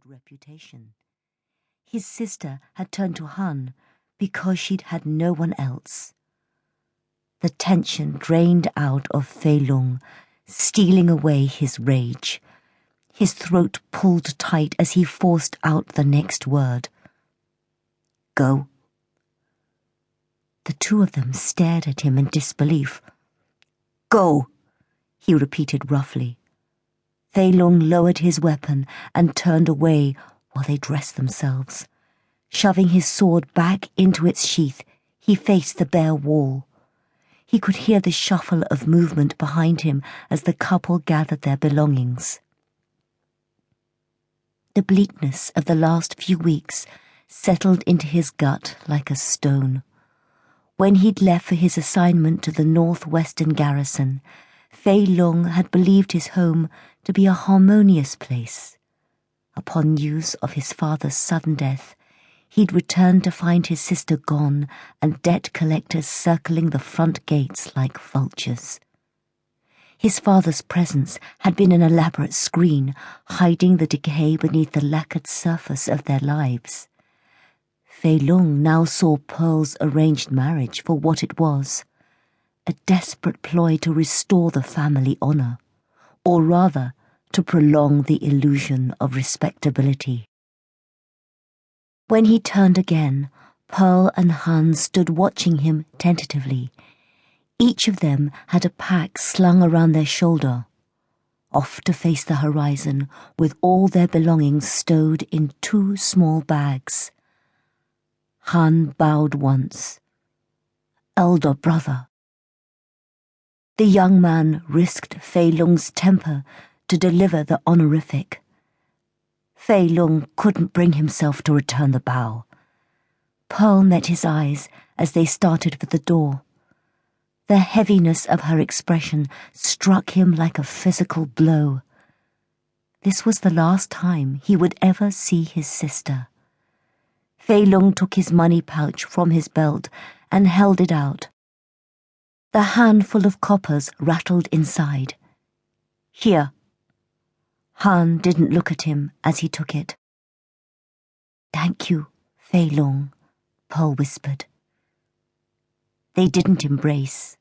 good reputation. His sister had turned to Han because she'd had no one else. The tension drained out of Fei Long, stealing away his rage. His throat pulled tight as he forced out the next word. Go. The two of them stared at him in disbelief. Go, he repeated roughly. Fei Long lowered his weapon and turned away while they dressed themselves. Shoving his sword back into its sheath, he faced the bare wall. He could hear the shuffle of movement behind him as the couple gathered their belongings. The bleakness of the last few weeks settled into his gut like a stone. When he'd left for his assignment to the northwestern garrison, Fei Long had believed his home to be a harmonious place. Upon news of his father's sudden death, he'd returned to find his sister gone and debt collectors circling the front gates like vultures. His father's presence had been an elaborate screen, hiding the decay beneath the lacquered surface of their lives. Fei Long now saw Pearl's arranged marriage for what it was, a desperate ploy to restore the family honor, or rather, to prolong the illusion of respectability. When he turned again, Pearl and Han stood watching him tentatively. Each of them had a pack slung around their shoulder, off to face the horizon with all their belongings stowed in 2 small bags. Han bowed once. Elder brother. The young man risked Fei Long's temper to deliver the honorific. Fei Long couldn't bring himself to return the bow. Pearl met his eyes as they started for the door. The heaviness of her expression struck him like a physical blow. This was the last time he would ever see his sister. Fei Long took his money pouch from his belt and held it out. The handful of coppers rattled inside. Here. Han didn't look at him as he took it. Thank you, Fei Long, Pearl whispered. They didn't embrace.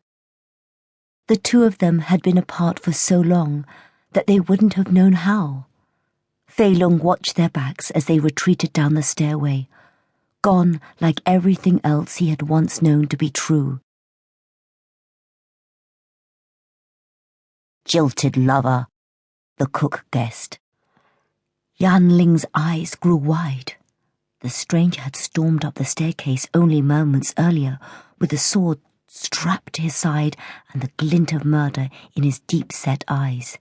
The two of them had been apart for so long that they wouldn't have known how. Fei Long watched their backs as they retreated down the stairway, gone like everything else he had once known to be true. Jilted lover, the cook guessed. Yan Ling's eyes grew wide. The stranger had stormed up the staircase only moments earlier, with the sword strapped to his side and the glint of murder in his deep-set eyes.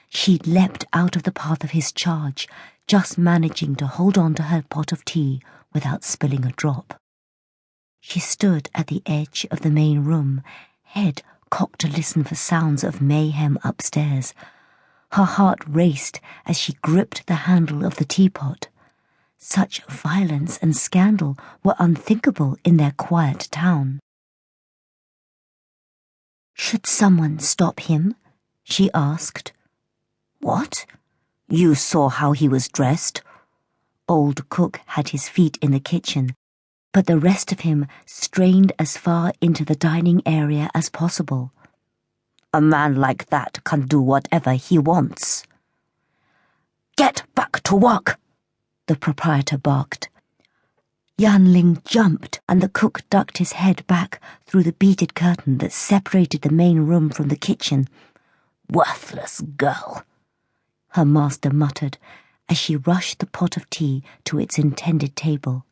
She'd leapt out of the path of his charge, just managing to hold on to her pot of tea without spilling a drop. She stood at the edge of the main room, head cocked to listen for sounds of mayhem upstairs. Her heart raced as she gripped the handle of the teapot. Such violence and scandal were unthinkable in their quiet town. Should someone stop him? She asked. What? You saw how he was dressed? Old Cook had his feet in the kitchen, but the rest of him strained as far into the dining area as possible. A man like that can do whatever he wants. Get back to work, the proprietor barked. Yan Ling jumped, and the cook ducked his head back through the beaded curtain that separated the main room from the kitchen. Worthless girl, her master muttered as she rushed the pot of tea to its intended table.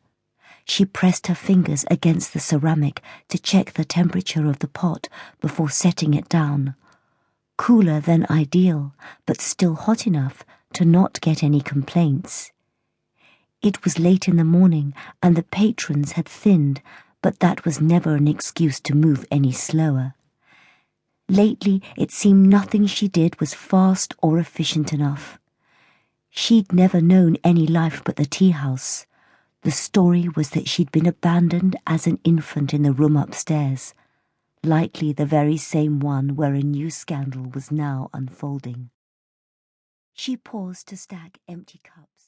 She pressed her fingers against the ceramic to check the temperature of the pot before setting it down. Cooler than ideal, but still hot enough to not get any complaints. It was late in the morning and the patrons had thinned, but that was never an excuse to move any slower. Lately, it seemed nothing she did was fast or efficient enough. She'd never known any life but the tea house. The story was that she'd been abandoned as an infant in the room upstairs, likely the very same one where a new scandal was now unfolding. She paused to stack empty cups.